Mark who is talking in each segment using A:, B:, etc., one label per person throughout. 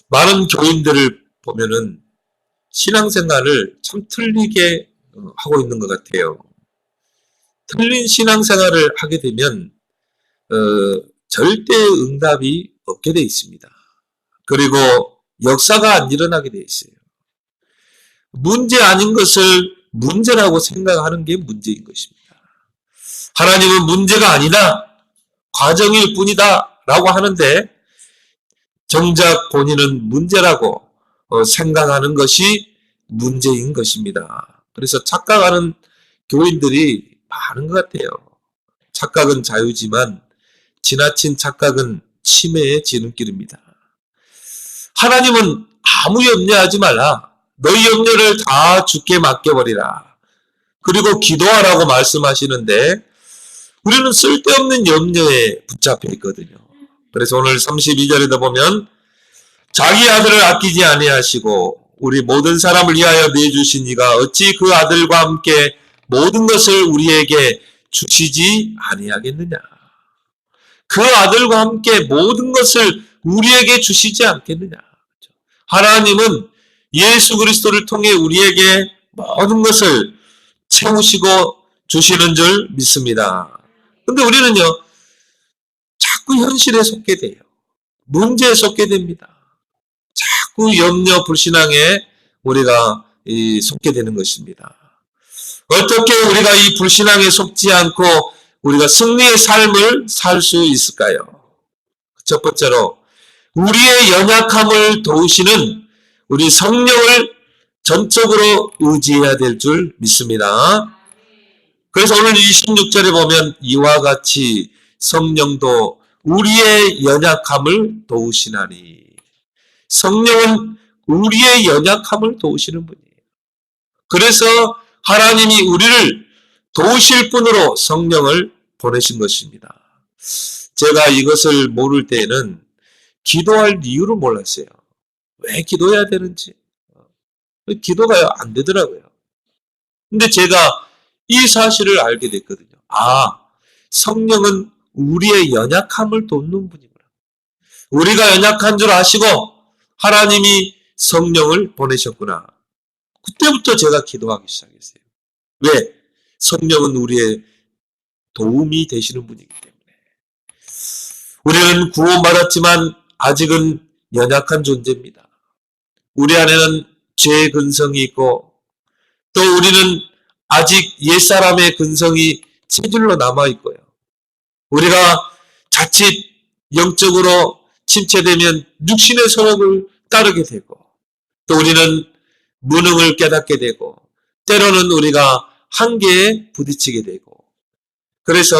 A: 많은 교인들을 보면은 신앙생활을 참 틀리게 하고 있는 것 같아요. 틀린 신앙생활을 하게 되면 절대 응답이 없게 돼 있습니다. 그리고 역사가 안 일어나게 돼 있어요. 문제 아닌 것을 문제라고 생각하는 게 문제인 것입니다. 하나님은 문제가 아니다, 과정일 뿐이다 라고 하는데 정작 본인은 문제라고 생각하는 것이 문제인 것입니다. 그래서 착각하는 교인들이 많은 것 같아요. 착각은 자유지만 지나친 착각은 치매의 지름길입니다. 하나님은 아무 염려하지 말라. 너희 염려를 다 주께 맡겨버리라. 그리고 기도하라고 말씀하시는데 우리는 쓸데없는 염려에 붙잡혀 있거든요. 그래서 오늘 32절에도 보면 자기 아들을 아끼지 아니하시고 우리 모든 사람을 위하여 내주신 이가 어찌 그 아들과 함께 모든 것을 우리에게 주시지 아니하겠느냐. 그 아들과 함께 모든 것을 우리에게 주시지 않겠느냐. 하나님은 예수 그리스도를 통해 우리에게 모든 것을 채우시고 주시는 줄 믿습니다. 근데 우리는요, 자꾸 현실에 속게 돼요. 문제에 속게 됩니다. 자꾸 염려, 불신앙에 우리가 속게 되는 것입니다. 어떻게 우리가 이 불신앙에 속지 않고 우리가 승리의 삶을 살 수 있을까요? 첫 번째로 우리의 연약함을 도우시는 우리 성령을 전적으로 의지해야 될 줄 믿습니다. 그래서 오늘 26절에 보면 이와 같이 성령도 우리의 연약함을 도우시나니. 성령은 우리의 연약함을 도우시는 분이에요. 그래서 하나님이 우리를 도우실 분으로 성령을 보내신 것입니다. 제가 이것을 모를 때에는 기도할 이유를 몰랐어요. 왜 기도해야 되는지. 기도가 안 되더라고요. 근데 제가 이 사실을 알게 됐거든요. 아, 성령은 우리의 연약함을 돕는 분이구나. 우리가 연약한 줄 아시고 하나님이 성령을 보내셨구나. 그때부터 제가 기도하기 시작했어요. 왜? 성령은 우리의 도움이 되시는 분이기 때문에. 우리는 구원받았지만 아직은 연약한 존재입니다. 우리 안에는 죄의 근성이 있고 또 우리는 아직 옛사람의 근성이 체질로 남아있고요. 우리가 자칫 영적으로 침체되면 육신의 소욕을 따르게 되고 또 우리는 무능을 깨닫게 되고 때로는 우리가 한계에 부딪히게 되고 그래서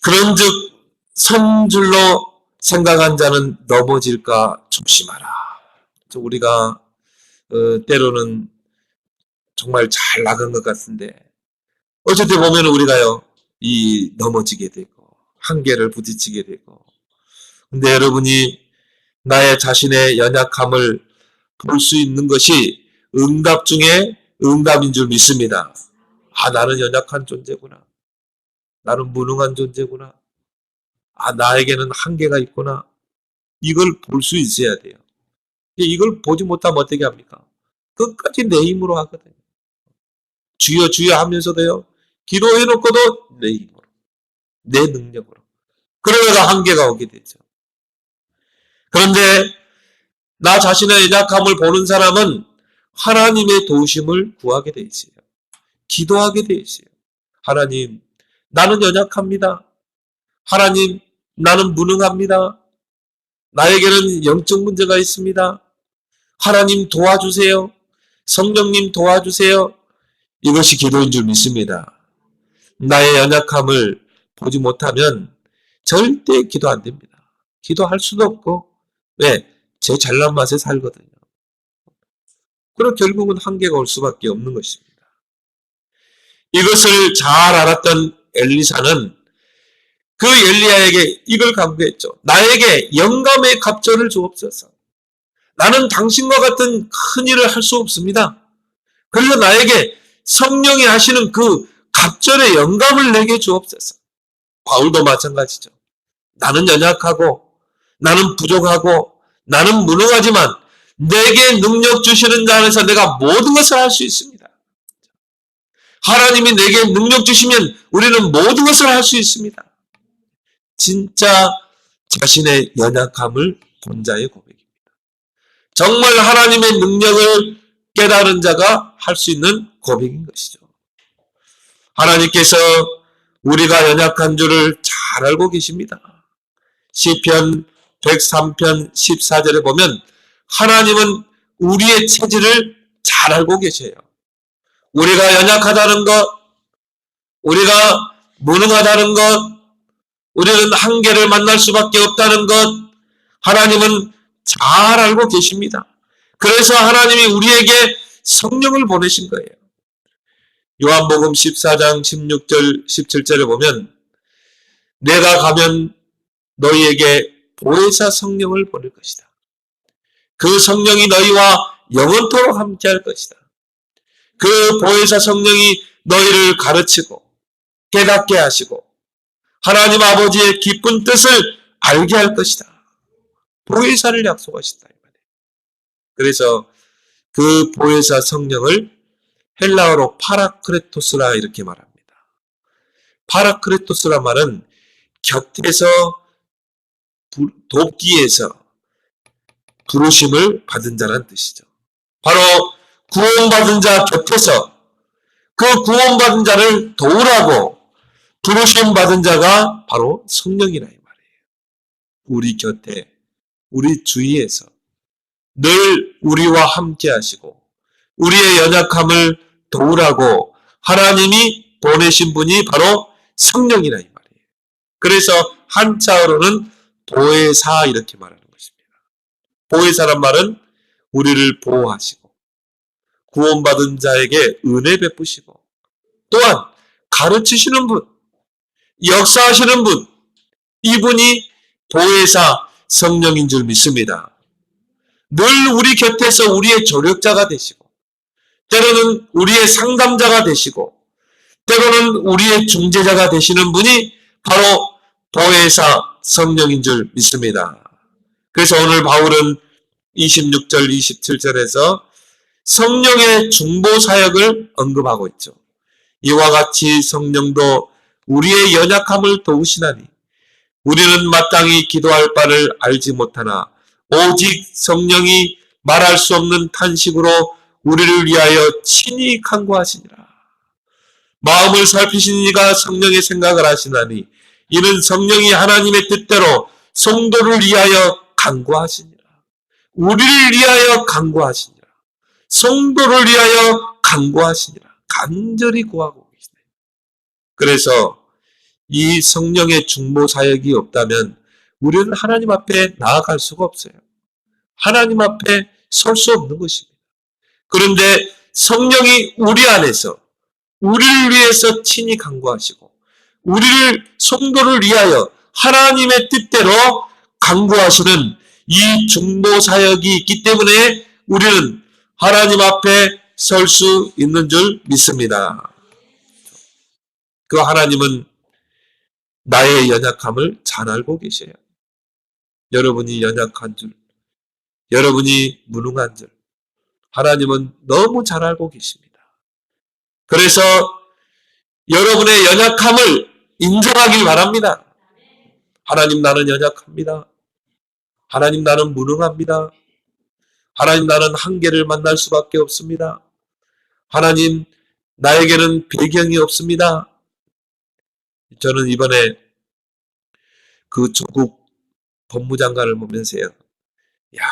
A: 그런즉 선줄로 생각한 자는 넘어질까 조심하라. 우리가 때로는 정말 잘 나간 것 같은데 어쩔 때 보면 우리가요 넘어지게 되고 한계를 부딪히게 되고 근데 여러분이 나의 자신의 연약함을 볼 수 있는 것이 응답 중에 응답인 줄 믿습니다. 아, 나는 연약한 존재구나. 나는 무능한 존재구나. 아, 나에게는 한계가 있구나. 이걸 볼 수 있어야 돼요. 이걸 보지 못하면 어떻게 합니까? 끝까지 내 힘으로 하거든요. 주여 주여 하면서도요. 기도해놓고도 내 힘으로. 내 능력으로. 그러다가 한계가 오게 되죠. 그런데 나 자신의 연약함을 보는 사람은 하나님의 도우심을 구하게 돼 있어요. 기도하게 돼 있어요. 하나님, 나는 연약합니다. 하나님, 나는 무능합니다. 나에게는 영적 문제가 있습니다. 하나님 도와주세요. 성령님 도와주세요. 이것이 기도인 줄 믿습니다. 나의 연약함을 보지 못하면 절대 기도 안 됩니다. 기도할 수도 없고 왜? 제 잘난 맛에 살거든요. 그럼 결국은 한계가 올 수밖에 없는 것입니다. 이것을 잘 알았던 엘리사는 그 엘리야에게 이걸 간구했죠. 나에게 영감의 갑절을 주옵소서. 나는 당신과 같은 큰 일을 할 수 없습니다. 그래서 나에게 성령이 하시는 그 갑절의 영감을 내게 주옵소서. 바울도 마찬가지죠. 나는 연약하고 나는 부족하고 나는 무능하지만 내게 능력 주시는 자 안에서 내가 모든 것을 할 수 있습니다. 하나님이 내게 능력 주시면 우리는 모든 것을 할 수 있습니다. 진짜 자신의 연약함을 본 자의 고백입니다. 정말 하나님의 능력을 깨달은 자가 할 수 있는 고백인 것이죠. 하나님께서 우리가 연약한 줄을 잘 알고 계십니다. 시편 103편 14절에 보면 하나님은 우리의 체질을 잘 알고 계셔요. 우리가 연약하다는 것, 우리가 무능하다는 것, 우리는 한계를 만날 수밖에 없다는 것, 하나님은 잘 알고 계십니다. 그래서 하나님이 우리에게 성령을 보내신 거예요. 요한복음 14장 16절 17절에 보면 내가 가면 너희에게 보혜사 성령을 보낼 것이다. 그 성령이 너희와 영원토록 함께할 것이다. 그 보혜사 성령이 너희를 가르치고 깨닫게 하시고 하나님 아버지의 기쁜 뜻을 알게 할 것이다. 보혜사를 약속하신다. 그래서 그 보혜사 성령을 헬라어로 파라크레토스라 이렇게 말합니다. 파라크레토스라 말은 곁에서 돕기에서 부르심을 받은 자라는 뜻이죠. 바로 구원받은 자 곁에서 그 구원받은 자를 도우라고 부르심 받은 자가 바로 성령이라 이 말이에요. 우리 곁에, 우리 주위에서 늘 우리와 함께 하시고 우리의 연약함을 도우라고 하나님이 보내신 분이 바로 성령이라 이 말이에요. 그래서 한자어로는 보혜사 이렇게 말하는 것입니다. 보혜사란 말은 우리를 보호하시고 구원받은 자에게 은혜 베푸시고 또한 가르치시는 분, 역사하시는 분, 이분이 보혜사 성령인 줄 믿습니다. 늘 우리 곁에서 우리의 조력자가 되시고 때로는 우리의 상담자가 되시고 때로는 우리의 중재자가 되시는 분이 바로 보혜사 성령인 줄 믿습니다. 그래서 오늘 바울은 26절 27절에서 성령의 중보 사역을 언급하고 있죠. 이와 같이 성령도 우리의 연약함을 도우시나니 우리는 마땅히 기도할 바를 알지 못하나 오직 성령이 말할 수 없는 탄식으로 우리를 위하여 친히 간구하시니라. 마음을 살피신 이가 성령의 생각을 하시나니 이는 성령이 하나님의 뜻대로 성도를 위하여 간구하시니라. 우리를 위하여 간구하시니라. 성도를 위하여 간구하시니라. 간절히 구하고 계시네요. 그래서 이 성령의 중보 사역이 없다면 우리는 하나님 앞에 나아갈 수가 없어요. 하나님 앞에 설 수 없는 것입니다. 그런데 성령이 우리 안에서 우리를 위해서 친히 간구하시고 우리를 성도를 위하여 하나님의 뜻대로 간구하시는 이 중보 사역이 있기 때문에 우리는 하나님 앞에 설 수 있는 줄 믿습니다. 그 하나님은 나의 연약함을 잘 알고 계셔요. 여러분이 연약한 줄, 여러분이 무능한 줄 하나님은 너무 잘 알고 계십니다. 그래서 여러분의 연약함을 인정하길 바랍니다. 하나님 나는 연약합니다. 하나님 나는 무능합니다. 하나님 나는 한계를 만날 수밖에 없습니다. 하나님 나에게는 배경이 없습니다. 저는 이번에 그 조국 법무장관을 보면서요. 야,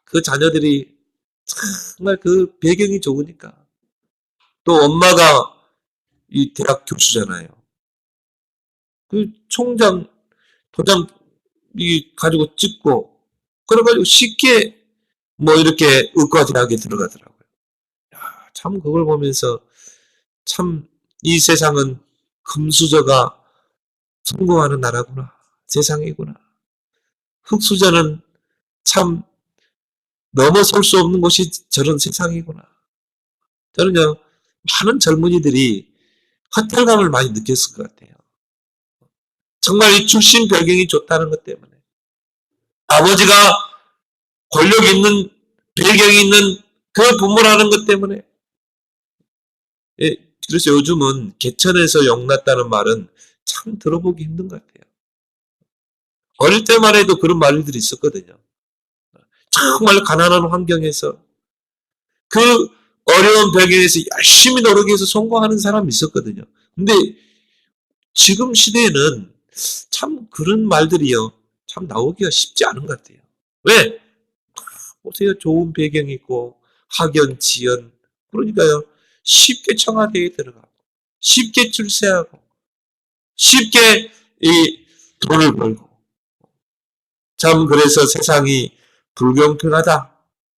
A: 그 자녀들이 정말 그 배경이 좋으니까. 또 엄마가 이 대학 교수잖아요. 그 총장 도장 이 가지고 찍고 그래가지고 쉽게 뭐 이렇게 의과대학에 들어가더라고요. 야, 참 그걸 보면서 참 이 세상은 금수저가 성공하는 나라구나. 세상이구나. 흙수저는 참 넘어설 수 없는 곳이 저런 세상이구나. 저는요, 많은 젊은이들이 허탈감을 많이 느꼈을 것 같아요. 정말 이 출신 배경이 좋다는 것 때문에. 아버지가 권력 있는, 배경이 있는 그 부모라는 것 때문에. 예, 그래서 요즘은 개천에서 영났다는 말은 참 들어보기 힘든 것 같아요. 어릴 때만 해도 그런 말들이 있었거든요. 정말 가난한 환경에서 그 어려운 배경에서 열심히 노력해서 성공하는 사람이 있었거든요. 근데 지금 시대에는 참 그런 말들이요. 참 나오기가 쉽지 않은 것 같아요. 왜? 보세요. 좋은 배경이 있고 학연, 지연. 그러니까요. 쉽게 청와대에 들어가고 쉽게 출세하고 쉽게 이 돈을 벌고 참 그래서 세상이 불공평하다.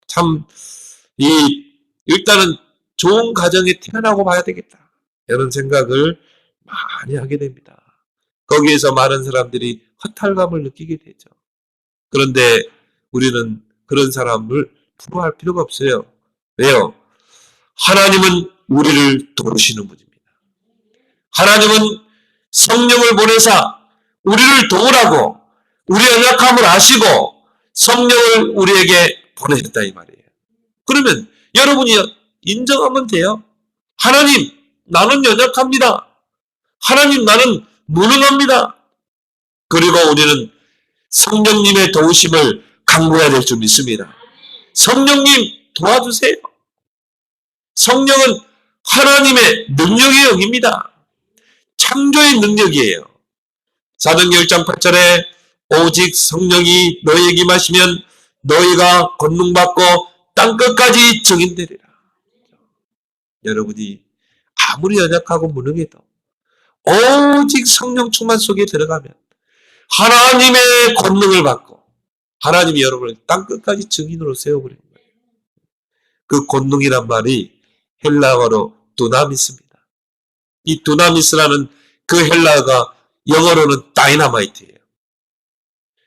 A: 참 이 일단은 좋은 가정에 태어나고 봐야 되겠다. 이런 생각을 많이 하게 됩니다. 거기에서 많은 사람들이 허탈감을 느끼게 되죠. 그런데 우리는 그런 사람을 부러워할 필요가 없어요. 왜요? 하나님은 우리를 도우시는 분입니다. 하나님은 성령을 보내사 우리를 도우라고 우리의 연약함을 아시고 성령을 우리에게 보내셨다 이 말이에요. 그러면 여러분이 인정하면 돼요. 하나님, 나는 연약합니다. 하나님, 나는 무능합니다. 그리고 우리는 성령님의 도우심을 간구해야 될 줄 믿습니다. 성령님 도와주세요. 성령은 하나님의 능력의 영입니다. 창조의 능력이에요. 사도행전 1장 8절에 오직 성령이 너희에게 임하시면 너희가 권능받고 땅끝까지 증인되리라. 여러분이 아무리 연약하고 무능해도 오직 성령 충만 속에 들어가면 하나님의 권능을 받고 하나님이 여러분을 땅끝까지 증인으로 세워버리는 거예요. 그 권능이란 말이 헬라어로 두나미스입니다. 이 두나미스라는 그 헬라어가 영어로는 다이나마이트예요.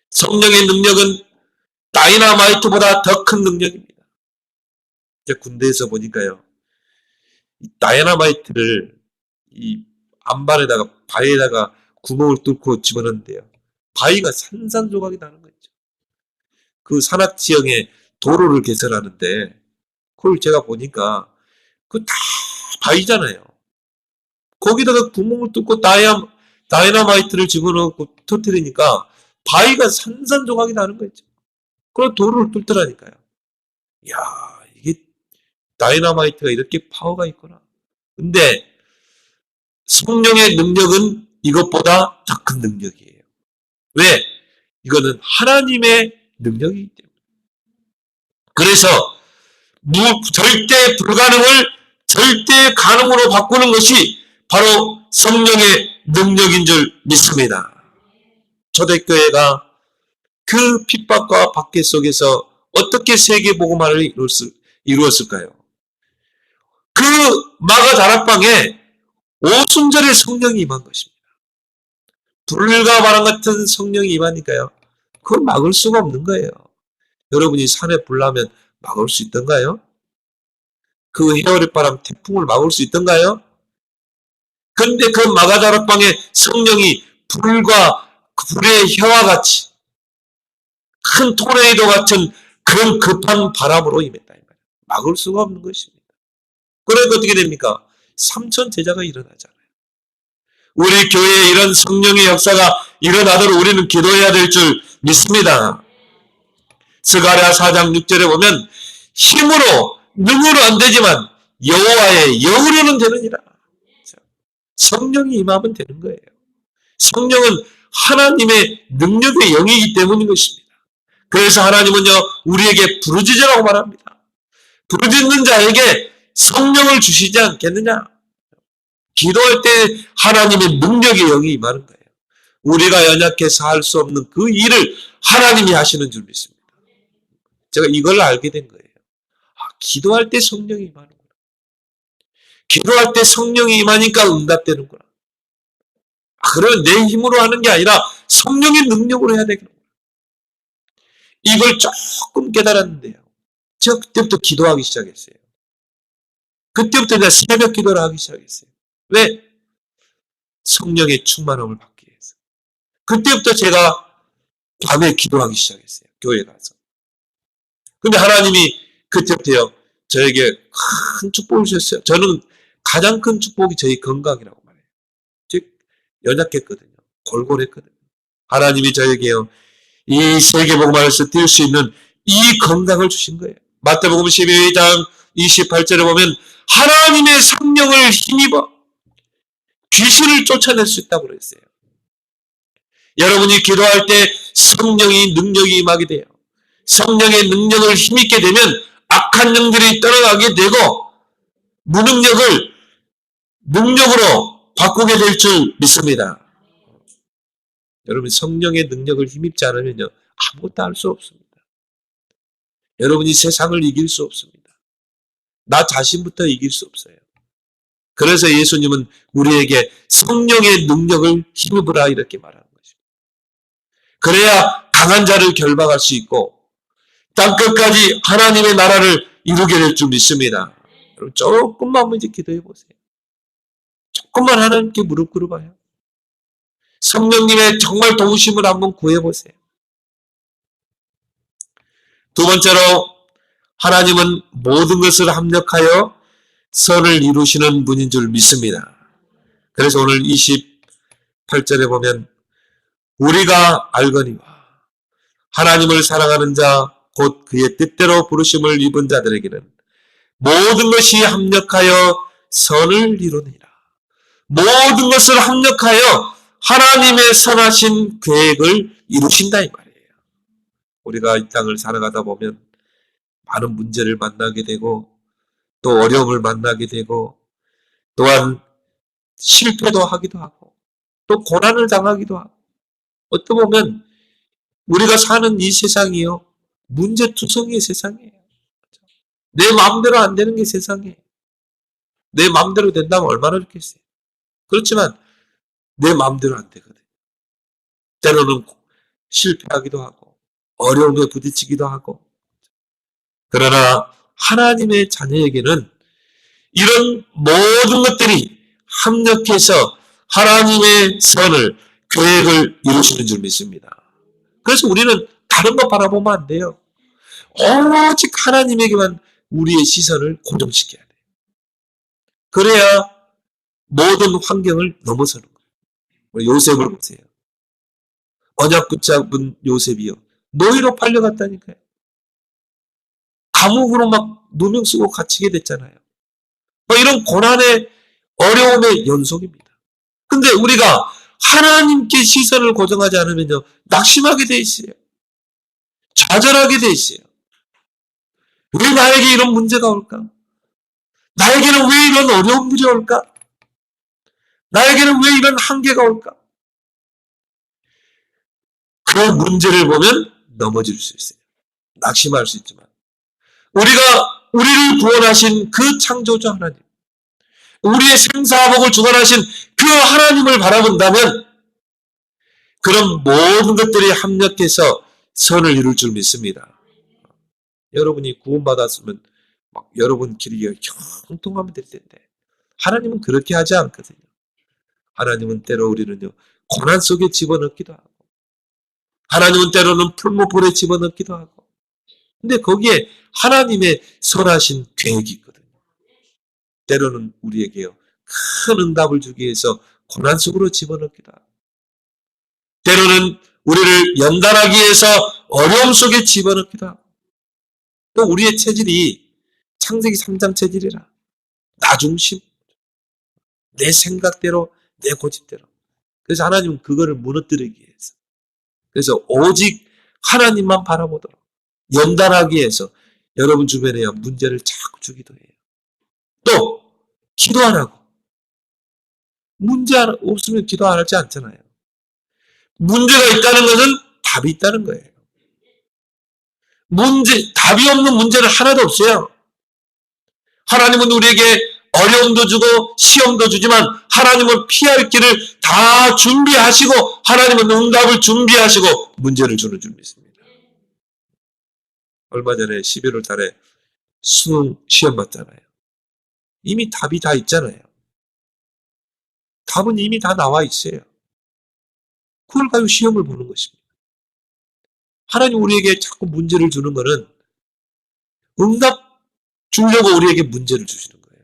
A: 성령의 능력은 다이나마이트보다 더 큰 능력입니다. 이제 군대에서 보니까요. 이 다이나마이트를 이 안반에다가 바위에다가 구멍을 뚫고 집어넣는데요. 바위가 산산조각이 나는 거죠. 그 산악 지형에 도로를 개설하는데 그걸 제가 보니까 그 다 바위잖아요. 거기다가 구멍을 뚫고 다이나마이트를 집어넣고 터뜨리니까 바위가 산산조각이 나는 거죠. 그럼 도로를 뚫더라니까요. 이야, 이게 다이나마이트가 이렇게 파워가 있구나. 근데 성령의 능력은 이것보다 더 큰 능력이에요. 왜? 이거는 하나님의 능력이기 때문에. 그래서 절대 불가능을 절대 가능으로 바꾸는 것이 바로 성령의 능력인 줄 믿습니다. 초대교회가 그 핍박과 박해 속에서 어떻게 세계복음화를 이루었을까요? 그 마가 다락방에 오순절에 성령이 임한 것입니다. 불과 바람 같은 성령이 임하니까요. 그걸 막을 수가 없는 거예요. 여러분이 산에 불 나면 막을 수 있던가요? 그 헤어리바람 태풍을 막을 수 있던가요? 근데 그 마가다락방에 성령이 불과 불의 혀와 같이 큰 토네이도 같은 그런 급한 바람으로 임했다. 막을 수가 없는 것입니다. 그러니까 어떻게 됩니까? 3천 제자가 일어나잖아요. 우리 교회에 이런 성령의 역사가 일어나도록 우리는 기도해야 될 줄 믿습니다. 스가랴 4장 6절에 보면 힘으로 능으로 안 되지만 여호와의 영으로는 되느니라. 성령이 임하면 되는 거예요. 성령은 하나님의 능력의 영이기 때문인 것입니다. 그래서 하나님은요 우리에게 부르짖으라고 말합니다. 부르짖는 자에게 성령을 주시지 않겠느냐. 기도할 때 하나님의 능력의 영이 임하는 거예요. 우리가 연약해서 할 수 없는 그 일을 하나님이 하시는 줄 믿습니다. 제가 이걸 알게 된 거예요. 기도할 때 성령이 임하는구나. 기도할 때 성령이 임하니까 응답되는구나. 그러면 내 힘으로 하는 게 아니라 성령의 능력으로 해야 되겠구나. 이걸 조금 깨달았는데요. 제가 그때부터 기도하기 시작했어요. 그때부터 내가 새벽 기도를 하기 시작했어요. 왜? 성령의 충만함을 받기 위해서. 그때부터 제가 밤에 기도하기 시작했어요. 교회 가서. 근데 하나님이 그때부터요, 저에게 큰 축복을 주셨어요. 저는 가장 큰 축복이 저희 건강이라고 말해요. 즉, 연약했거든요. 골골했거든요. 하나님이 저에게요, 이 세계복음화에서 뛸 수 있는 이 건강을 주신 거예요. 마태복음 12장 28절에 보면 하나님의 성령을 힘입어 귀신을 쫓아낼 수 있다고 그랬어요. 여러분이 기도할 때 성령의 능력이 임하게 돼요. 성령의 능력을 힘입게 되면 악한 영들이 떠나가게 되고 무능력을 능력으로 바꾸게 될 줄 믿습니다. 여러분 성령의 능력을 힘입지 않으면요 아무것도 할 수 없습니다. 여러분이 세상을 이길 수 없습니다. 나 자신부터 이길 수 없어요. 그래서 예수님은 우리에게 성령의 능력을 힘입으라 이렇게 말하는 것입니다. 그래야 강한 자를 결박할 수 있고 땅끝까지 하나님의 나라를 이루게 될 줄 믿습니다. 여러분 조금만 이제 기도해 보세요. 조금만 하나님께 무릎 꿇어봐요. 성령님의 정말 도우심을 한번 구해보세요. 두 번째로 하나님은 모든 것을 합력하여 선을 이루시는 분인 줄 믿습니다. 그래서 오늘 28절에 보면 우리가 알거니와 하나님을 사랑하는 자 곧 그의 뜻대로 부르심을 입은 자들에게는 모든 것이 합력하여 선을 이루느니라. 모든 것을 합력하여 하나님의 선하신 계획을 이루신다 이 말이에요. 우리가 이 땅을 살아가다 보면 많은 문제를 만나게 되고 또 어려움을 만나게 되고 또한 실패도 하기도 하고 또 고난을 당하기도 하고 어떻게 보면 우리가 사는 이 세상이요 문제투성이의 세상이에요. 내 마음대로 안 되는 게 세상이에요. 내 마음대로 된다면 얼마나 좋겠어요. 그렇지만 내 마음대로 안 되거든요. 때로는 실패하기도 하고 어려움에 부딪히기도 하고 그러나 하나님의 자녀에게는 이런 모든 것들이 합력해서 하나님의 선을 계획을 이루시는 줄 믿습니다. 그래서 우리는 다른 거 바라보면 안 돼요. 오직 하나님에게만 우리의 시선을 고정시켜야 돼요. 그래야 모든 환경을 넘어서는 거예요. 우리 요셉을 보세요. 언약 붙잡은 요셉이요. 노예로 팔려갔다니까요. 감옥으로 막 누명 쓰고 갇히게 됐잖아요. 이런 고난의 어려움의 연속입니다. 근데 우리가 하나님께 시선을 고정하지 않으면요. 낙심하게 돼 있어요. 좌절하게 돼 있어요. 왜 나에게 이런 문제가 올까? 나에게는 왜 이런 어려움들이 올까? 나에게는 왜 이런 한계가 올까? 그 문제를 보면 넘어질 수 있어요. 낙심할 수 있지만 우리를 구원하신 그 창조주 하나님, 우리의 생사복을 주관하신 그 하나님을 바라본다면 그런 모든 것들이 합력해서 선을 이룰 줄 믿습니다. 여러분이 구원받았으면 막 여러분 길이 형통하면 될 텐데 하나님은 그렇게 하지 않거든요. 하나님은 때로 우리는요 고난 속에 집어넣기도 하고 하나님은 때로는 풀무불에 집어넣기도 하고 근데 거기에 하나님의 선하신 계획이 있거든요. 때로는 우리에게요 큰 응답을 주기 위해서 고난 속으로 집어넣기도 하고 때로는 우리를 연단하기 위해서 어려움 속에 집어넣기도 하고 또 우리의 체질이 창세기 3장 체질이라 나 중심 내 생각대로 내 고집대로 그래서 하나님은 그거를 무너뜨리기 위해서 그래서 오직 하나님만 바라보도록 연단하기 위해서 여러분 주변에 문제를 자꾸 주기도 해요. 또 기도 안 하고 문제 없으면 기도 안 하지 않잖아요. 문제가 있다는 것은 답이 있다는 거예요. 답이 없는 문제는 하나도 없어요. 하나님은 우리에게 어려움도 주고 시험도 주지만 하나님은 피할 길을 다 준비하시고 하나님은 응답을 준비하시고 문제를 주는 줄 믿습니다. 얼마 전에 11월 달에 수능 시험 봤잖아요. 이미 답이 다 있잖아요. 답은 이미 다 나와 있어요. 그걸 가지고 시험을 보는 것입니다. 하나님 우리에게 자꾸 문제를 주는 거는 응답 주려고 우리에게 문제를 주시는 거예요.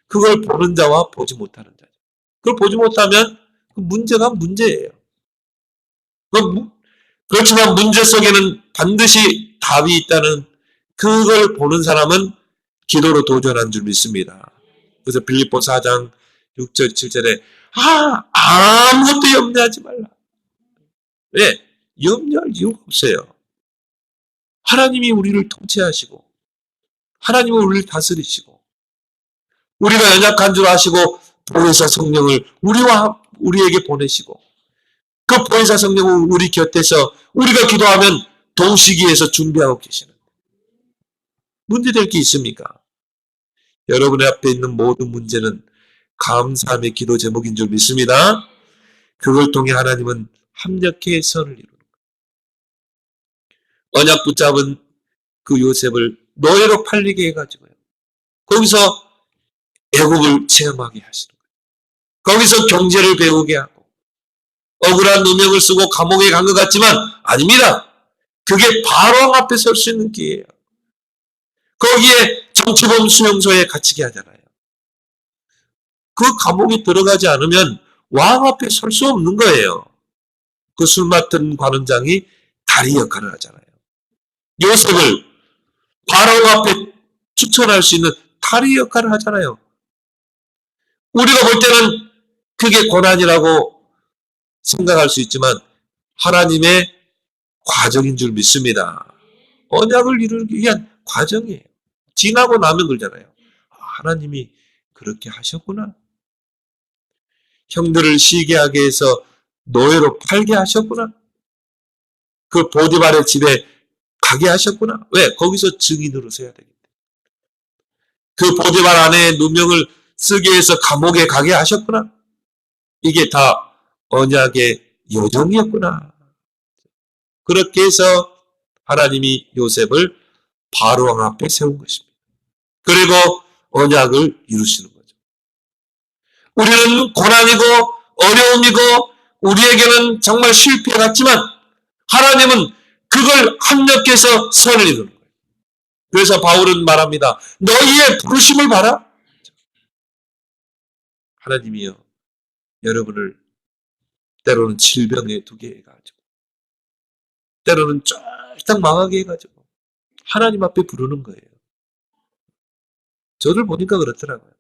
A: 그걸 보는 자와 보지 못하는 자죠. 그걸 보지 못하면 그 문제가 문제예요. 그렇지만 문제 속에는 반드시 답이 있다는 그걸 보는 사람은 기도로 도전한 줄 믿습니다. 그래서 빌립보 4장 6절 7절에 아무것도 염려하지 말라. 왜? 염려할 이유가 없어요. 하나님이 우리를 통치하시고 하나님은 우리를 다스리시고 우리가 연약한 줄 아시고 보혜사 성령을 우리에게 보내시고 그 보혜사 성령은 우리 곁에서 우리가 기도하면 동시기에서 준비하고 계시는 문제될 게 있습니까? 여러분의 앞에 있는 모든 문제는 감사함의 기도 제목인 줄 믿습니다. 그걸 통해 하나님은 합력해 선을 이루는 거예요. 언약 붙잡은 그 요셉을 노예로 팔리게 해가지고요. 거기서 애국을 체험하게 하시는 거예요. 거기서 경제를 배우게 하고 억울한 누명을 쓰고 감옥에 간 것 같지만 아닙니다. 그게 바로 앞에 설 수 있는 기회예요. 거기에 정치범 수용소에 갇히게 하잖아요. 그 감옥에 들어가지 않으면 왕 앞에 설 수 없는 거예요. 그 술 맡은 관원장이 다리 역할을 하잖아요. 요셉을 바로 앞에 추천할 수 있는 다리 역할을 하잖아요. 우리가 볼 때는 그게 고난이라고 생각할 수 있지만 하나님의 과정인 줄 믿습니다. 언약을 이루기 위한 과정이에요. 지나고 나면 그러잖아요. 하나님이 그렇게 하셨구나. 형들을 시게 하게 해서 노예로 팔게 하셨구나. 그 보디발의 집에 가게 하셨구나. 왜? 거기서 증인으로 서야 되겠다. 그 보디발 아내의 누명을 쓰게 해서 감옥에 가게 하셨구나. 이게 다 언약의 여정이었구나. 그렇게 해서 하나님이 요셉을 바로왕 앞에 세운 것입니다. 그리고 언약을 이루시는 거죠. 우리는 고난이고 어려움이고 우리에게는 정말 실패 같지만 하나님은 그걸 합력해서 선을 이루는 거예요. 그래서 바울은 말합니다. 너희의 부르심을 봐라. 하나님이요. 여러분을 때로는 질병에 두게 해가지고 때로는 쫄딱 망하게 해가지고 하나님 앞에 부르는 거예요. 저를 보니까 그렇더라고요.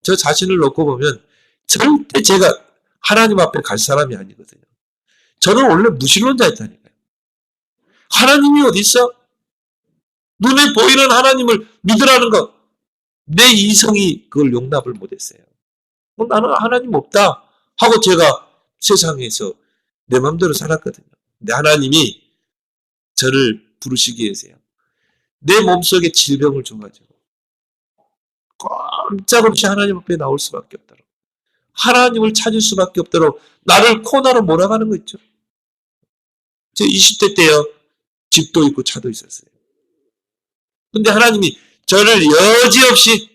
A: 저 자신을 놓고 보면 절대 제가 하나님 앞에 갈 사람이 아니거든요. 저는 원래 무신론자였다니까요. 하나님이 어디 있어? 눈에 보이는 하나님을 믿으라는 것. 내 이성이 그걸 용납을 못했어요. 나는 하나님 없다 하고 제가 세상에서 내 마음대로 살았거든요. 근데 하나님이 저를 부르시기 위해서요. 내 몸속에 질병을 줘가지고 꼼짝없이 하나님 앞에 나올 수밖에 없도록 하나님을 찾을 수밖에 없도록 나를 코너로 몰아가는 거 있죠. 제 20대 때요. 집도 있고 차도 있었어요. 근데 하나님이 저를 여지없이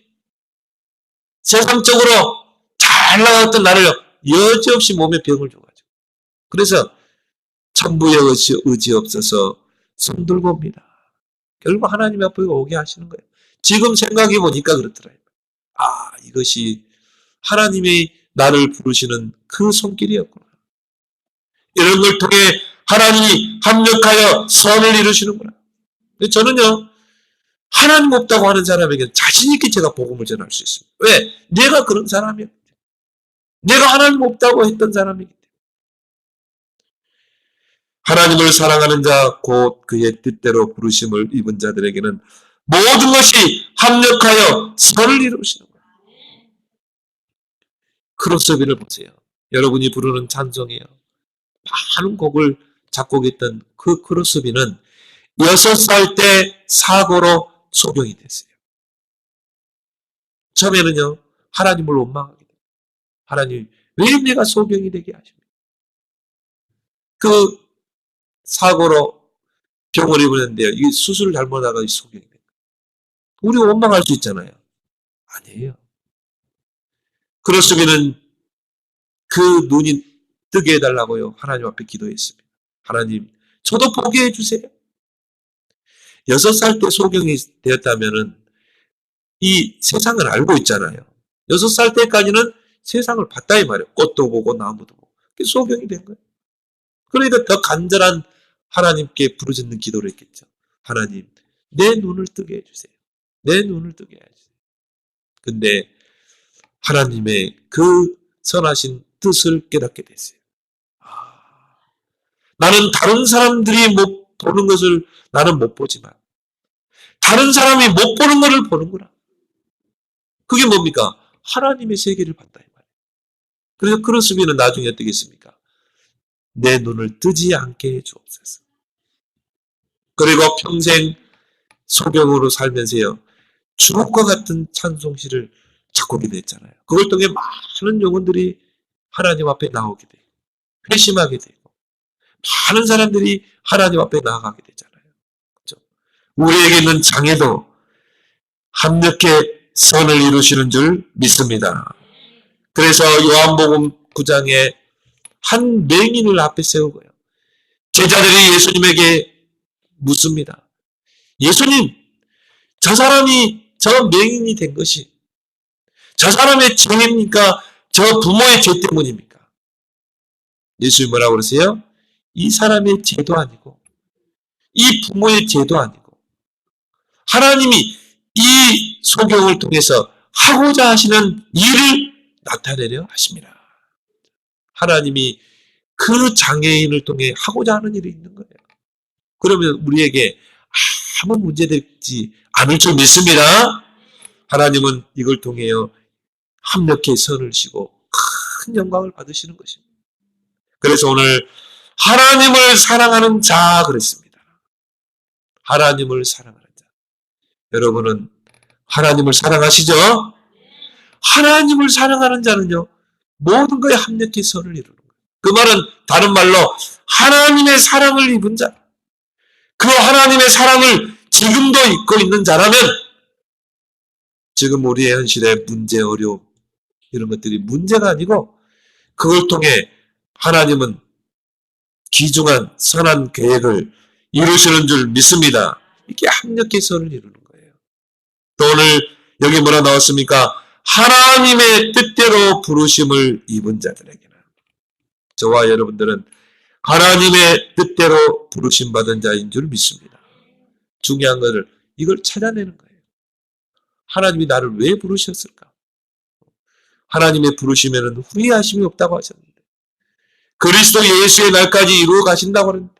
A: 세상적으로 잘 나갔던 나를 여지없이 몸에 병을 줘가지고 그래서 천부의 의지 없어서 손 들고 옵니다. 결국 하나님 앞에 오게 하시는 거예요. 지금 생각해 보니까 그렇더라고요. 이것이 하나님이 나를 부르시는 그 손길이었구나. 이런 걸 통해 하나님이 합력하여 선을 이루시는구나. 저는요. 하나님 없다고 하는 사람에게 자신 있게 제가 복음을 전할 수 있습니다. 왜? 내가 그런 사람이에요. 내가 하나님 없다고 했던 사람이기 때문에. 하나님을 사랑하는 자, 곧 그의 뜻대로 부르심을 입은 자들에게는 모든 것이 합력하여 선을 이루시는 거예요. 크로스비를 보세요. 여러분이 부르는 찬송이에요. 많은 곡을 작곡했던 그 크로스비는 6살 때 사고로 소경이 됐어요. 처음에는요, 하나님을 원망하게 돼요. 하나님, 왜 내가 소경이 되게 하십니까? 그 사고로 병을 입었는데요. 이 수술을 잘못하다가 소경이 돼요. 우리 원망할 수 있잖아요. 아니에요. 크로스비는 그 눈이 뜨게 해달라고요. 하나님 앞에 기도했습니다. 하나님, 저도 보게 해주세요. 6살 때 소경이 되었다면은 이 세상을 알고 있잖아요. 6살 때까지는 세상을 봤다 이 말이에요. 꽃도 보고 나무도 보고. 그게 소경이 된 거예요. 그러니까 더 간절한 하나님께 부르짖는 기도를 했겠죠. 하나님, 내 눈을 뜨게 해주세요. 내 눈을 뜨게 해주세요. 근데 하나님의 그 선하신 뜻을 깨닫게 됐어요. 나는 다른 사람들이 못 보는 것을 나는 못 보지만 다른 사람이 못 보는 것을 보는구나. 그게 뭡니까? 하나님의 세계를 봤다 이 말이에요. 그래서 크로스비는 나중에 어떻게 했습니까? 내 눈을 뜨지 않게 해 주옵소서. 그리고 평생 소경으로 살면서요. 주옥과 같은 찬송시를 작곡이 됐잖아요. 그걸 통해 많은 영혼들이 하나님 앞에 나오게 되고 회심하게 되고 많은 사람들이 하나님 앞에 나아가게 되잖아요. 그렇죠? 우리에게 있는 장애도 합력해 선을 이루시는 줄 믿습니다. 그래서 요한복음 9장에 한 맹인을 앞에 세우고요. 제자들이 예수님에게 묻습니다. 예수님, 저 사람이 저 맹인이 된 것이 저 사람의 죄입니까? 저 부모의 죄 때문입니까? 예수님이 뭐라고 그러세요? 이 사람의 죄도 아니고 이 부모의 죄도 아니고 하나님이 이 소경을 통해서 하고자 하시는 일을 나타내려 하십니다. 하나님이 그 장애인을 통해 하고자 하는 일이 있는 거예요. 그러면 우리에게 아무 문제되지 않을 줄 믿습니다. 하나님은 이걸 통해요 합력해 선을 쉬고 큰 영광을 받으시는 것입니다. 그래서 오늘 하나님을 사랑하는 자 그랬습니다. 하나님을 사랑하는 자. 여러분은 하나님을 사랑하시죠? 하나님을 사랑하는 자는요 모든 것에 합력해 선을 이루는 거예요. 그 말은 다른 말로 하나님의 사랑을 입은 자, 그 하나님의 사랑을 지금도 입고 있는 자라면 지금 우리의 현실의 문제, 어려움 이런 것들이 문제가 아니고 그걸 통해 하나님은 귀중한 선한 계획을 이루시는 줄 믿습니다. 이게 합력해 선을 이루는 거예요. 또 오늘 여기 뭐라 나왔습니까? 하나님의 뜻대로 부르심을 입은 자들에게는 저와 여러분들은 하나님의 뜻대로 부르심 받은 자인 줄 믿습니다. 중요한 것을 이걸 찾아내는 거예요. 하나님이 나를 왜 부르셨을까? 하나님의 부르심에는 후회하심이 없다고 하셨는데 그리스도 예수의 날까지 이루어 가신다고 하는데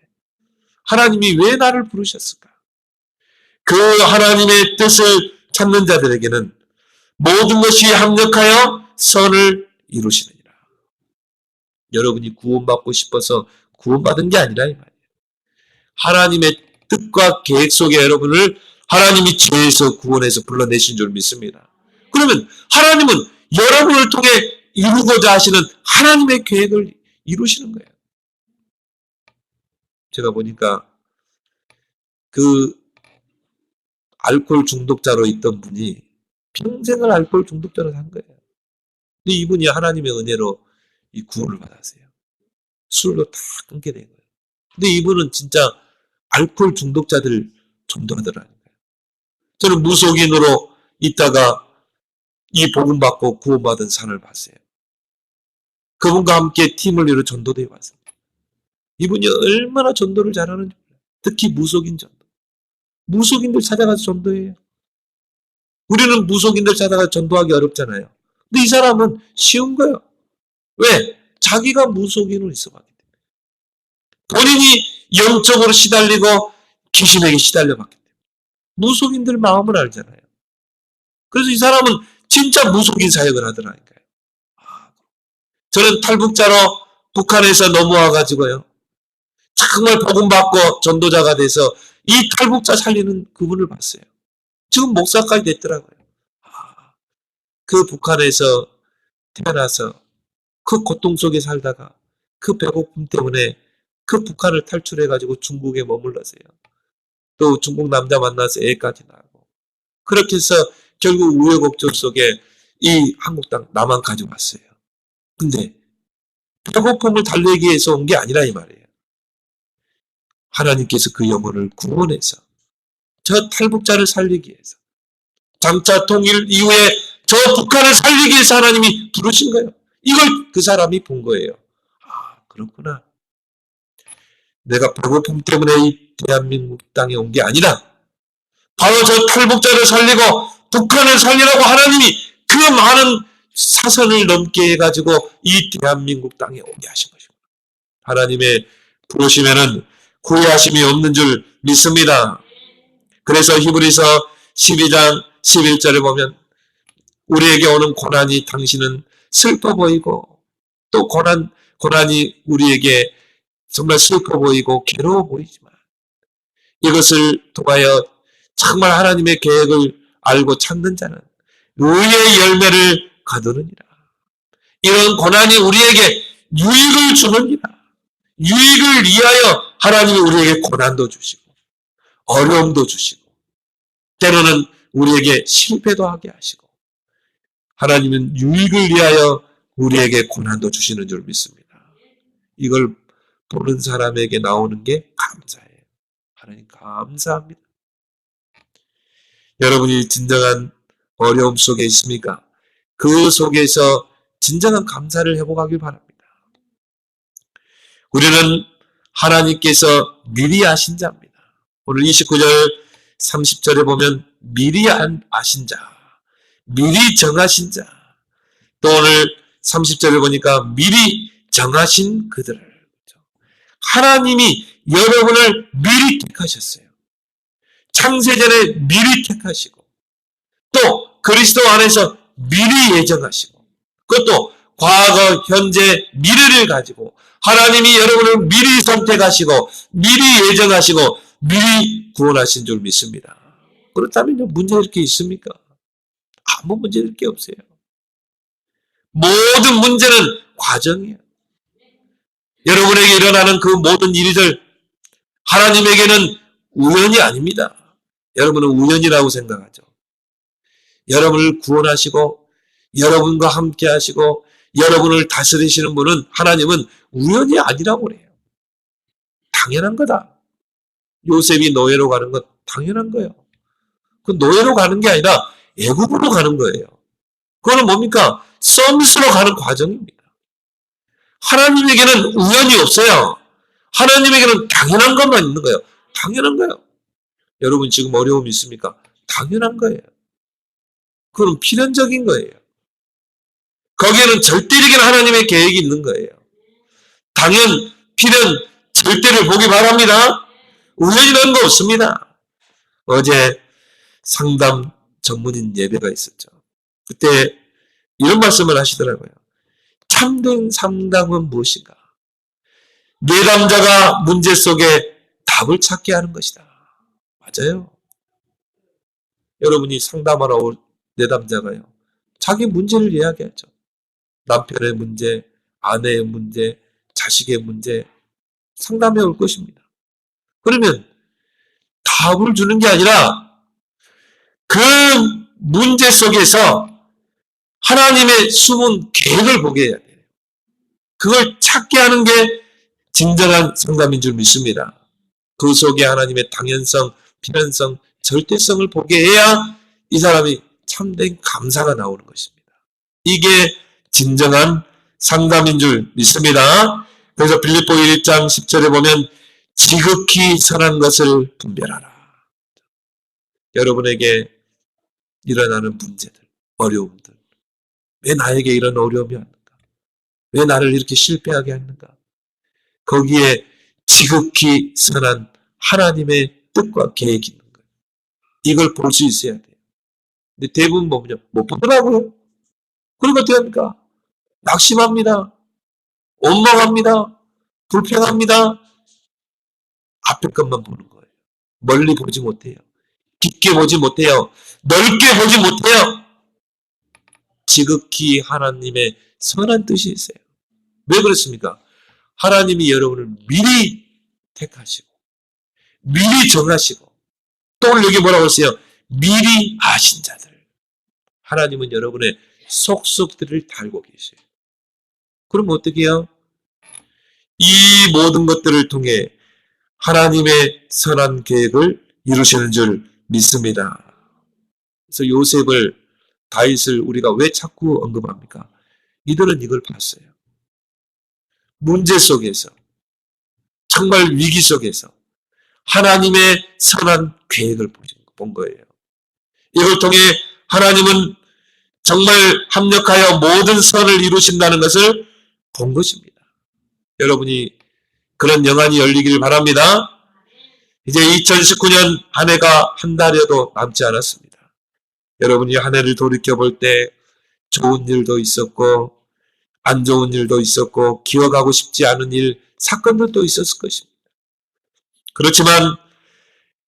A: 하나님이 왜 나를 부르셨을까? 그 하나님의 뜻을 찾는 자들에게는 모든 것이 합력하여 선을 이루시느니라. 여러분이 구원받고 싶어서 구원받은 게 아니라 이 말이에요. 하나님의 뜻과 계획 속에 여러분을 하나님이 죄에서 구원해서 불러내신 줄 믿습니다. 그러면 하나님은 여러분을 통해 이루고자 하시는 하나님의 계획을 이루시는 거예요. 제가 보니까 그 알코올 중독자로 있던 분이 평생을 알코올 중독자로 산 거예요. 근데 이분이 하나님의 은혜로 이 구원을 받았어요. 술로 다 끊게 된 거예요. 근데 이분은 진짜 알코올 중독자들 전도하더라니까요. 저는 무속인으로 있다가 이 복음 받고 구원받은 산을 봤어요. 그분과 함께 팀을 이루어 전도대에 왔습니다. 이분이 얼마나 전도를 잘하는지 몰라요. 특히 무속인 전도. 무속인들 찾아가서 전도해요. 우리는 무속인들 찾아가서 전도하기 어렵잖아요. 근데 이 사람은 쉬운 거예요. 왜? 자기가 무속인으로 있어봤기 때문에. 본인이 영적으로 시달리고 귀신에게 시달려봤기 때문에. 무속인들 마음을 알잖아요. 그래서 이 사람은 진짜 무속인 사역을 하더라니까요. 저는 탈북자로 북한에서 넘어와가지고요. 정말 복음받고 전도자가 돼서 이 탈북자 살리는 그분을 봤어요. 지금 목사까지 됐더라고요. 그 북한에서 태어나서 그 고통 속에 살다가 그 배고픔 때문에 그 북한을 탈출해가지고 중국에 머물렀어요. 또 중국 남자 만나서 애까지 낳고 그렇게 해서 결국 우여곡절 속에 이 한국 땅 남한 가져왔어요. 근데 배고픔을 달래기 위해서 온 게 아니라 이 말이에요. 하나님께서 그 영혼을 구원해서 저 탈북자를 살리기 위해서, 장차 통일 이후에 저 북한을 살리기 위해서 하나님이 부르신 거예요. 이걸 그 사람이 본 거예요. 아, 그렇구나. 내가 배고픔 때문에 이 대한민국 땅에 온 게 아니라 바로 저 탈북자를 살리고 북한을 살리라고 하나님이 그 많은 사선을 넘게 해가지고 이 대한민국 땅에 오게 하신 것입니다. 하나님의 부르심에는 후회하심이 없는 줄 믿습니다. 그래서 히브리서 12장 11절에 보면 우리에게 오는 고난이 당신은 슬퍼 보이고 또 고난이 우리에게 정말 슬퍼 보이고 괴로워 보이지만 이것을 통하여 정말 하나님의 계획을 알고 찾는 자는 의의 열매를 거두느니라. 이런 고난이 우리에게 유익을 주느니라. 유익을 위하여 하나님이 우리에게 고난도 주시고 어려움도 주시고 때로는 우리에게 실패도 하게 하시고 하나님은 유익을 위하여 우리에게 고난도 주시는 줄 믿습니다. 이걸 보는 사람에게 나오는 게 감사예요. 하나님 감사합니다. 여러분이 진정한 어려움 속에 있습니까? 그 속에서 진정한 감사를 회복하길 바랍니다. 우리는 하나님께서 미리 아신 자입니다. 오늘 29절 30절에 보면 미리 아신 자, 미리 정하신 자, 또 오늘 30절에 보니까 미리 정하신 그들을, 하나님이 여러분을 미리 택하셨어요. 창세전에 미리 택하시고 또 그리스도 안에서 미리 예정하시고 그것도 과거, 현재, 미래를 가지고 하나님이 여러분을 미리 선택하시고 미리 예정하시고 미리 구원하신 줄 믿습니다. 그렇다면 문제될 게 있습니까? 아무 문제될 게 없어요. 모든 문제는 과정이에요. 여러분에게 일어나는 그 모든 일들 하나님에게는 우연이 아닙니다. 여러분은 우연이라고 생각하죠. 여러분을 구원하시고 여러분과 함께 하시고 여러분을 다스리시는 분은 하나님은 우연이 아니라고 그래요. 당연한 거다. 요셉이 노예로 가는 건 당연한 거예요. 그 노예로 가는 게 아니라 애굽으로 가는 거예요. 그거는 뭡니까? 서밋으로 가는 과정입니다. 하나님에게는 우연이 없어요. 하나님에게는 당연한 것만 있는 거예요. 당연한 거예요. 여러분 지금 어려움이 있습니까? 당연한 거예요. 그건 필연적인 거예요. 거기에는 절대적인 하나님의 계획이 있는 거예요. 당연, 필연, 절대를 보기 바랍니다. 우연이라는 거 없습니다. 어제 상담 전문인 예배가 있었죠. 그때 이런 말씀을 하시더라고요. 참된 상담은 무엇인가? 내담자가 문제 속에 답을 찾게 하는 것이다. 맞아요. 여러분이 상담하러 올 내담자가요. 자기 문제를 이야기하죠. 남편의 문제, 아내의 문제, 자식의 문제 상담해 올 것입니다. 그러면 답을 주는 게 아니라 그 문제 속에서 하나님의 숨은 계획을 보게 해야 돼요. 그걸 찾게 하는 게 진정한 상담인 줄 믿습니다. 그 속에 하나님의 당연성, 필연성, 절대성을 보게 해야 이 사람이 참된 감사가 나오는 것입니다. 이게 진정한 상담인 줄 믿습니다. 그래서 빌립보 1장 10절에 보면 지극히 선한 것을 분별하라. 여러분에게 일어나는 문제들, 어려움들, 왜 나에게 이런 어려움이 왔는가? 왜 나를 이렇게 실패하게 했는가? 거기에 지극히 선한 하나님의 뜻과 계획이 있는 거예요. 이걸 볼 수 있어야 돼요. 근데 대부분 보면요, 못 보더라고요. 그리고 어떻게 합니까? 낙심합니다. 원망합니다. 불평합니다. 앞에 것만 보는 거예요. 멀리 보지 못해요. 깊게 보지 못해요. 넓게 보지 못해요. 지극히 하나님의 선한 뜻이 있어요. 왜 그렇습니까? 하나님이 여러분을 미리 택하시고 미리 정하시고 또 여기 뭐라고 했어요? 미리 아신 자들. 하나님은 여러분의 속속들을 다 알고 계세요. 그럼 어떻게 해요? 이 모든 것들을 통해 하나님의 선한 계획을 이루시는 줄 믿습니다. 그래서 요셉을, 다윗을 우리가 왜 자꾸 언급합니까? 이들은 이걸 봤어요. 문제 속에서, 정말 위기 속에서 하나님의 선한 계획을 본 거예요. 이걸 통해 하나님은 정말 합력하여 모든 선을 이루신다는 것을 본 것입니다. 여러분이 그런 영안이 열리길 바랍니다. 이제 2019년 한 해가 한 달여도 남지 않았습니다. 여러분이 한 해를 돌이켜볼 때 좋은 일도 있었고 안 좋은 일도 있었고 기억하고 싶지 않은 일, 사건들도 있었을 것입니다. 그렇지만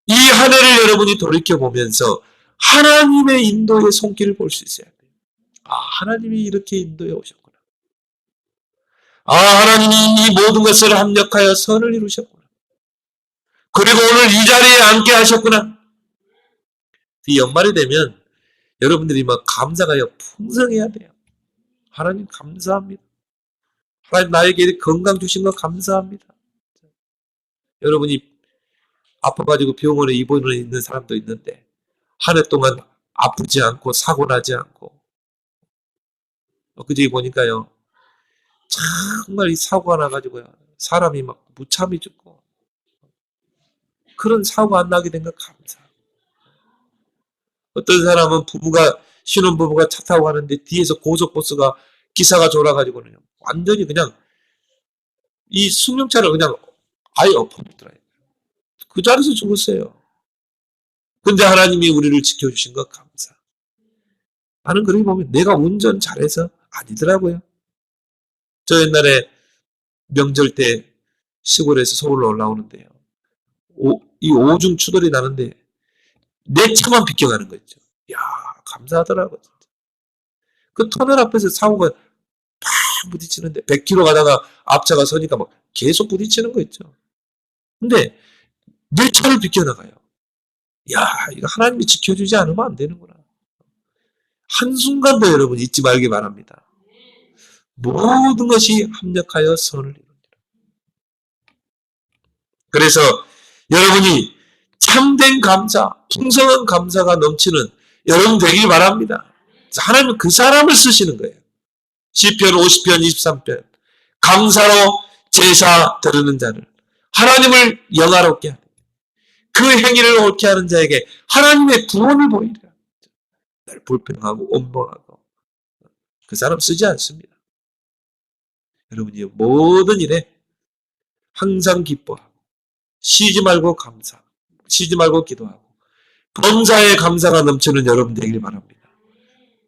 A: 이 한 해를 여러분이 돌이켜보면서 하나님의 인도의 손길을 볼 수 있어야 돼요. 아, 하나님이 이렇게 인도해 오셨구나. 아, 하나님이 이 모든 것을 합력하여 선을 이루셨구나. 그리고 오늘 이 자리에 앉게 하셨구나. 이 연말이 되면 여러분들이 막 감사가 풍성해야 돼요. 하나님 감사합니다. 하나님 나에게 건강 주신 거 감사합니다. 여러분이 아파가지고 병원에 입원해 있는 사람도 있는데 한 해 동안 아프지 않고 사고 나지 않고, 엊그제 보니까요, 정말 이 사고가 나가지고요, 사람이 막 무참히 죽고, 그런 사고가 안 나게 된 거 감사. 어떤 사람은 신혼부부가 차 타고 가는데 뒤에서 고속버스가 기사가 졸아가지고는 완전히 그냥 이 승용차를 그냥 아예 엎어놓더라고요. 그 자리에서 죽었어요. 근데 하나님이 우리를 지켜주신 거 감사. 나는 그렇게 보면 내가 운전 잘해서 아니더라고요. 저 옛날에 명절 때 시골에서 서울로 올라오는데요. 이 오중 추돌이 나는데 내 차만 비껴가는 거 있죠. 이야, 감사하더라고요. 진짜. 그 터널 앞에서 사고가 팍 부딪히는데 100km 가다가 앞차가 서니까 막 계속 부딪히는 거 있죠. 근데 내 차를 비껴나가요. 야, 이거 하나님이 지켜주지 않으면 안 되는구나. 한순간도 여러분 잊지 말기 바랍니다. 모든 것이 합력하여 선을 이룹니다. 그래서 여러분이 참된 감사, 풍성한 감사가 넘치는 여러분 되길 바랍니다. 하나님은 그 사람을 쓰시는 거예요. 시편 50편 23편 감사로 제사 드리는 자를, 하나님을 영화롭게 하는, 그 행위를 옳게 하는 자에게 하나님의 구원을 보이리라. 날 불평하고 온봉하고 그 사람 쓰지 않습니다. 여러분이 모든 일에 항상 기뻐하고 쉬지 말고 감사, 쉬지 말고 기도하고 범사에 감사가 넘치는 여러분 되길 바랍니다.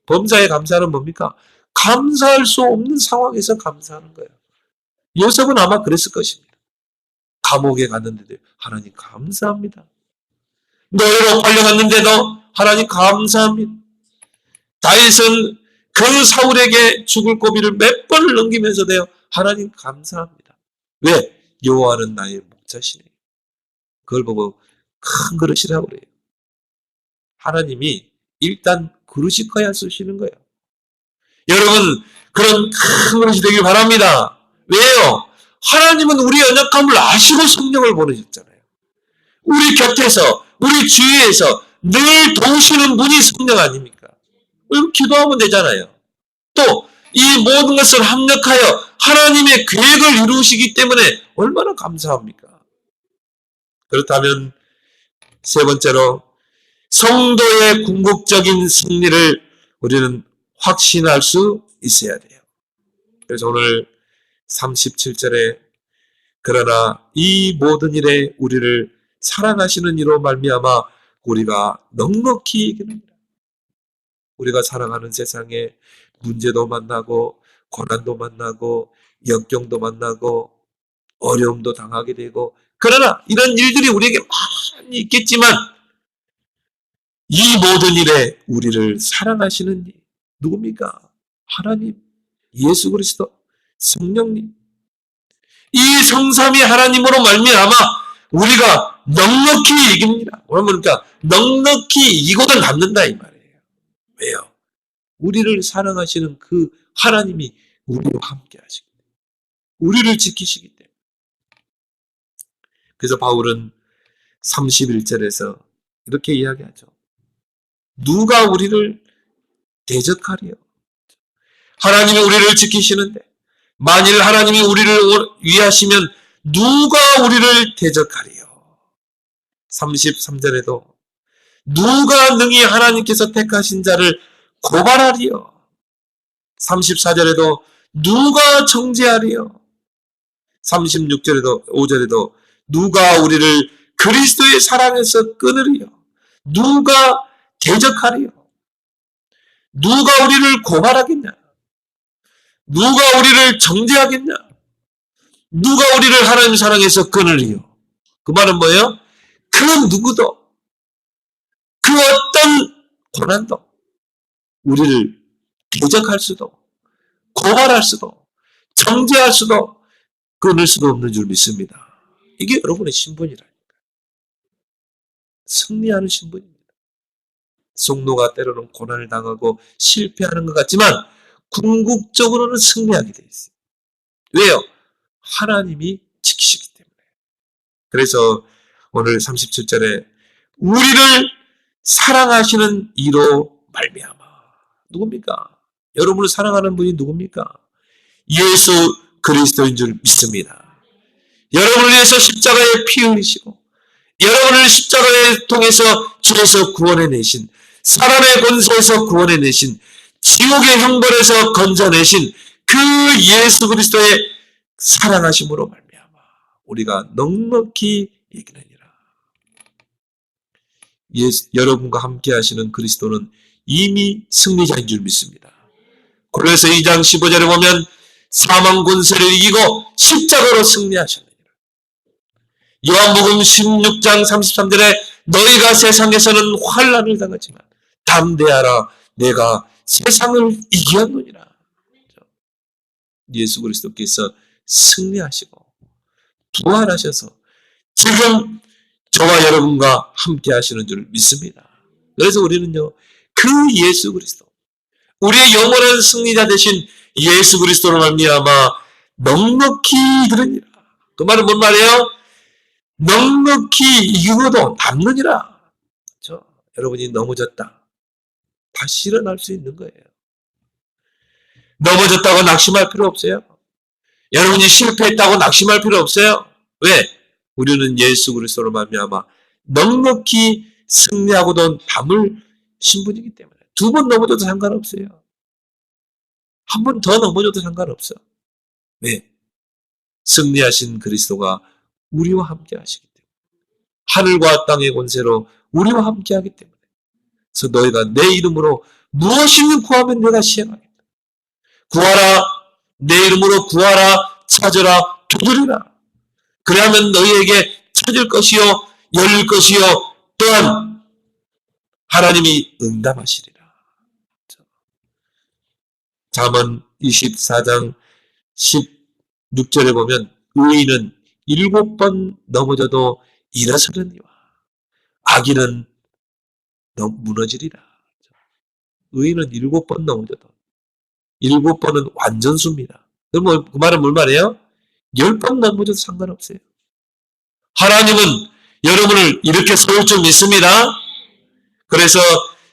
A: 범사의 감사는 뭡니까? 감사할 수 없는 상황에서 감사하는 거예요. 요셉은 아마 그랬을 것입니다. 감옥에 갔는데도 하나님 감사합니다. 노예로 팔려갔는데도 하나님 감사합니다. 다윗은 그 사울에게 죽을 고비를 몇 번을 넘기면서도요, 하나님 감사합니다. 왜? 여호와는 나의 목자시네. 그걸 보고 큰 그릇이라고 그래요. 하나님이 일단 그릇이 커야 쓰시는 거예요. 여러분, 그런 큰 그릇이 되길 바랍니다. 왜요? 하나님은 우리의 연약함을 아시고 성령을 보내셨잖아요. 우리 곁에서, 우리 주위에서 늘 도우시는 분이 성령 아닙니까? 기도하면 되잖아요. 또 이 모든 것을 합력하여 하나님의 계획을 이루시기 때문에 얼마나 감사합니까? 그렇다면 세 번째로 성도의 궁극적인 승리를 우리는 확신할 수 있어야 돼요. 그래서 오늘 37절에 그러나 이 모든 일에 우리를 사랑하시는 이로 말미암아 우리가 넉넉히 이깁니다. 우리가 살아가는 세상에 문제도 만나고 고난도 만나고 역경도 만나고 어려움도 당하게 되고, 그러나 이런 일들이 우리에게 많이 있겠지만 이 모든 일에 우리를 사랑하시는 누굽니까? 하나님, 예수 그리스도, 성령님. 이 성삼위 하나님으로 말미암아 우리가 넉넉히 이깁니다. 그러니까 넉넉히 이기고도 남는다 이 말이에요. 왜요? 우리를 사랑하시는 그 하나님이 우리와 함께 하시고 우리를 지키시기 때문에. 그래서 바울은 31절에서 이렇게 이야기하죠. 누가 우리를 대적하리요? 하나님이 우리를 지키시는데 만일 하나님이 우리를 위하시면 누가 우리를 대적하리요? 33절에도 누가 능히 하나님께서 택하신 자를 고발하리요? 34절에도 누가 정죄하리요? 36절에도 5절에도 누가 우리를 그리스도의 사랑에서 끊으리요? 누가 대적하리요? 누가 우리를 고발하겠냐? 누가 우리를 정죄하겠냐? 누가 우리를 하나님 사랑에서 끊으리요? 그 말은 뭐예요? 그 누구도, 그 어떤 고난도 우리를 대적할 수도, 고발할 수도, 정죄할 수도, 끊을 수도 없는 줄 믿습니다. 이게 여러분의 신분이라니까. 승리하는 신분입니다. 성도가 때로는 고난을 당하고 실패하는 것 같지만 궁극적으로는 승리하게 되어 있어요. 왜요? 하나님이 지키시기 때문에. 그래서 오늘 37절에 우리를 사랑하시는 이로 말미암아. 누굽니까? 여러분을 사랑하는 분이 누굽니까? 예수 그리스도인 줄 믿습니다. 여러분을 위해서 십자가에 피 흘리시고 여러분을 십자가에 통해서 주에서 구원해내신, 사람의 권세에서 구원해내신, 지옥의 형벌에서 건져내신 그 예수 그리스도의 사랑하심으로 말미암아 우리가 넉넉히 이기느니라. 여러분과 함께 하시는 그리스도는 이미 승리자인 줄 믿습니다. 골로새 2장 15절에 보면 사망 권세를 이기고 십자가로 승리하셨느니라. 요한복음 16장 33절에 너희가 세상에서는 환난을 당하지만 담대하라 내가 세상을 이기었느니라. 예수 그리스도께서 승리하시고 부활하셔서 지금 저와 여러분과 함께 하시는 줄 믿습니다. 그래서 우리는요, 그 예수 그리스도, 우리의 영원한 승리자 되신 예수 그리스도로 말미암아 넉넉히 이르느니라. 그 말은 뭔 말이에요? 넉넉히 이기고도 남느니라. 그렇죠? 여러분이 넘어졌다. 다시 일어날 수 있는 거예요. 넘어졌다고 낙심할 필요 없어요. 여러분이 실패했다고 낙심할 필요 없어요. 왜? 우리는 예수 그리스도로 말미암아 넉넉히 승리하고도 남을 신분이기 때문에 두 번 넘어져도 상관없어요. 한 번 더 넘어져도 상관없어. 왜? 승리하신 그리스도가 우리와 함께 하시기 때문에 하늘과 땅의 권세로 우리와 함께 하기 때문에 그래서 너희가 내 이름으로 무엇이든 구하면 내가 시행하겠다. 구하라 내 이름으로 구하라 찾으라 두드리라. 그래야만 너희에게 찾을 것이요 열릴 것이요 또한 하나님이 응답하시리라. 잠언 24장 16절에 보면 의인은 7번 넘어져도 일어서느니와 악인은 무너지리라. 의인은 7번 넘어져도 7번은 완전수입니다. 그럼 그 말은 뭘 말이에요? 10번 넘어져도 상관없어요. 하나님은 여러분을 이렇게 세울 줄 믿습니다. 그래서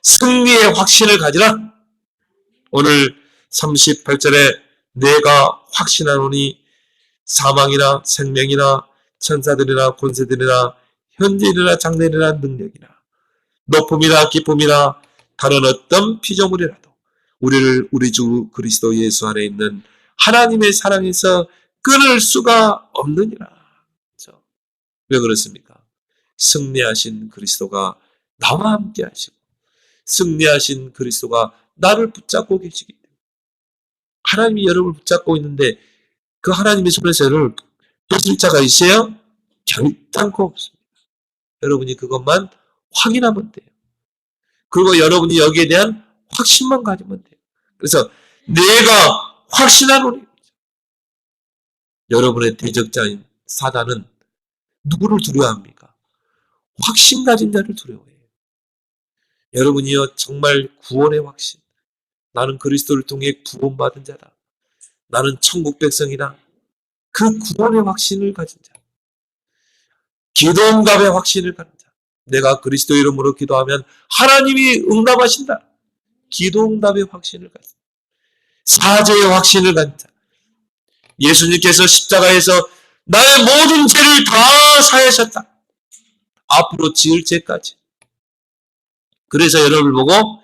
A: 승리의 확신을 가지라. 오늘 38절에 내가 확신하노니 사망이나 생명이나 천사들이나 권세들이나 현재이나 장래이나 능력이나 높음이나 기쁨이나 다른 어떤 피조물이라도 우리를 우리 주 그리스도 예수 안에 있는 하나님의 사랑에서 끊을 수가 없느니라. 그렇죠? 왜 그렇습니까? 승리하신 그리스도가 나와 함께 하시고 승리하신 그리스도가 나를 붙잡고 계시기 때문에 하나님이 여러분을 붙잡고 있는데 그 하나님의 손에서 여러분을 뺏을 자가 있어요? 결단코 없습니다. 여러분이 그것만 확인하면 돼요. 그리고 여러분이 여기에 대한 확신만 가지면 돼요. 그래서 내가 확신하노니 여러분의 대적자인 사단은 누구를 두려워합니까? 확신 가진 자를 두려워해요. 여러분이요 정말 구원의 확신, 나는 그리스도를 통해 구원받은 자다. 나는 천국 백성이다. 그 구원의 확신을 가진 자. 기도응답의 확신을 갖는 자. 내가 그리스도 이름으로 기도하면 하나님이 응답하신다. 기도응답의 확신을 갖는 자. 사죄의 확신을 갖는 자. 예수님께서 십자가에서 나의 모든 죄를 다 사하셨다. 앞으로 지을 죄까지. 그래서 여러분을 보고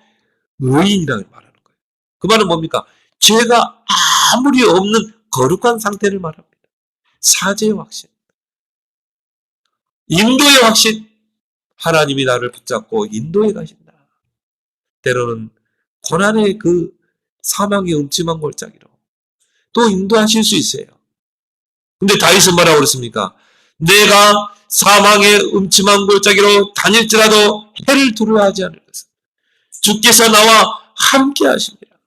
A: 의인이라고 말하는 거예요. 그 말은 뭡니까? 죄가 아무리 없는 거룩한 상태를 말합니다. 사죄의 확신, 인도의 확신. 하나님이 나를 붙잡고 인도해 가신다. 때로는 고난의 그 사망의 음침한 골짜기로 또 인도하실 수 있어요. 근데 다윗은 뭐라고 그랬습니까? 내가 사망의 음침한 골짜기로 다닐지라도 해를 두려워하지 않을 것은 주께서 나와 함께 하십니다.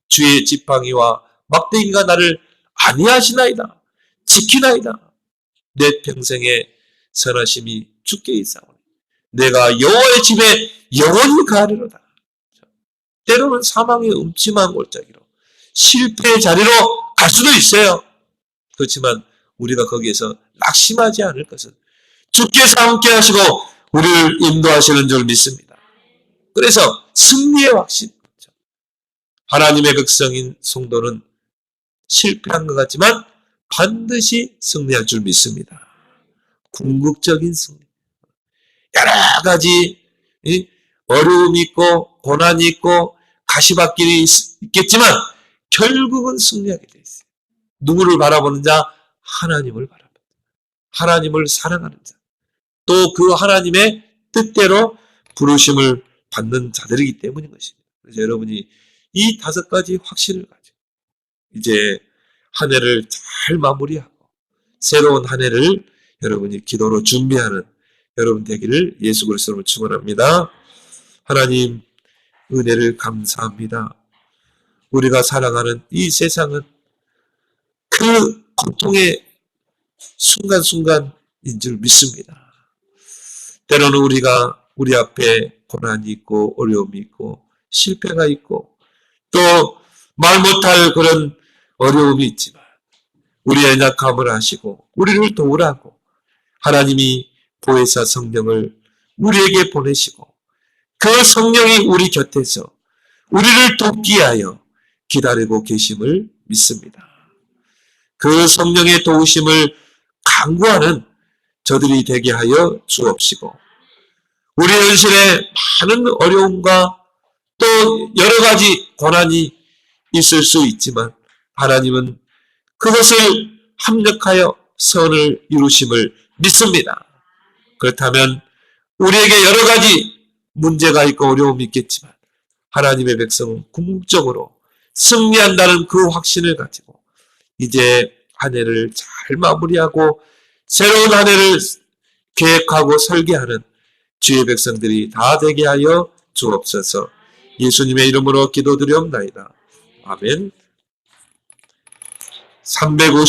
A: 주의 지팡이와 막대기가 나를 안위하시나이다. 지키나이다. 내 평생의 선하심이 주께 있사오니 내가 여호와의 집에 영원히 가리로다. 때로는 사망의 음침한 골짜기로 실패의 자리로 갈 수도 있어요. 그렇지만 우리가 거기에서 낙심하지 않을 것은 주께서 함께 하시고 우리를 인도하시는 줄 믿습니다. 그래서 승리의 확신. 하나님의 백성인 성도는 실패한 것 같지만 반드시 승리할 줄 믿습니다. 궁극적인 승리. 여러 가지 어려움이 있고 고난이 있고 가시밭길이 있겠지만 결국은 승리하게 돼 있어요. 누구를 바라보는 자? 하나님을 바라봅니다. 하나님을 사랑하는 자. 또 그 하나님의 뜻대로 부르심을 받는 자들이기 때문인 것입니다. 그래서 여러분이 이 5가지 확신을 가지고 이제 한 해를 잘 마무리하고 새로운 한 해를 여러분이 기도로 준비하는 여러분 되기를 예수 그리스도로 축원합니다. 하나님 은혜를 감사합니다. 우리가 살아가는 이 세상은 그 고통의 순간순간인 줄 믿습니다. 때로는 우리가 우리 앞에 고난이 있고 어려움이 있고 실패가 있고 또 말 못할 그런 어려움이 있지만 우리의 약함을 아시고 우리를 도우라고 하나님이 보혜사 성령을 우리에게 보내시고 그 성령이 우리 곁에서 우리를 돕기 위하여 기다리고 계심을 믿습니다. 그 성령의 도우심을 간구하는 저들이 되게 하여 주옵시고 우리 현실에 많은 어려움과 또 여러 가지 고난이 있을 수 있지만 하나님은 그것을 합력하여 선을 이루심을 믿습니다. 그렇다면 우리에게 여러 가지 문제가 있고 어려움이 있겠지만 하나님의 백성은 궁극적으로 승리한다는 그 확신을 가지고 이제 한 해를 잘 마무리하고 새로운 한 해를 계획하고 설계하는 주의 백성들이 다 되게 하여 주옵소서. 예수님의 이름으로 기도드리옵나이다. 아멘. 350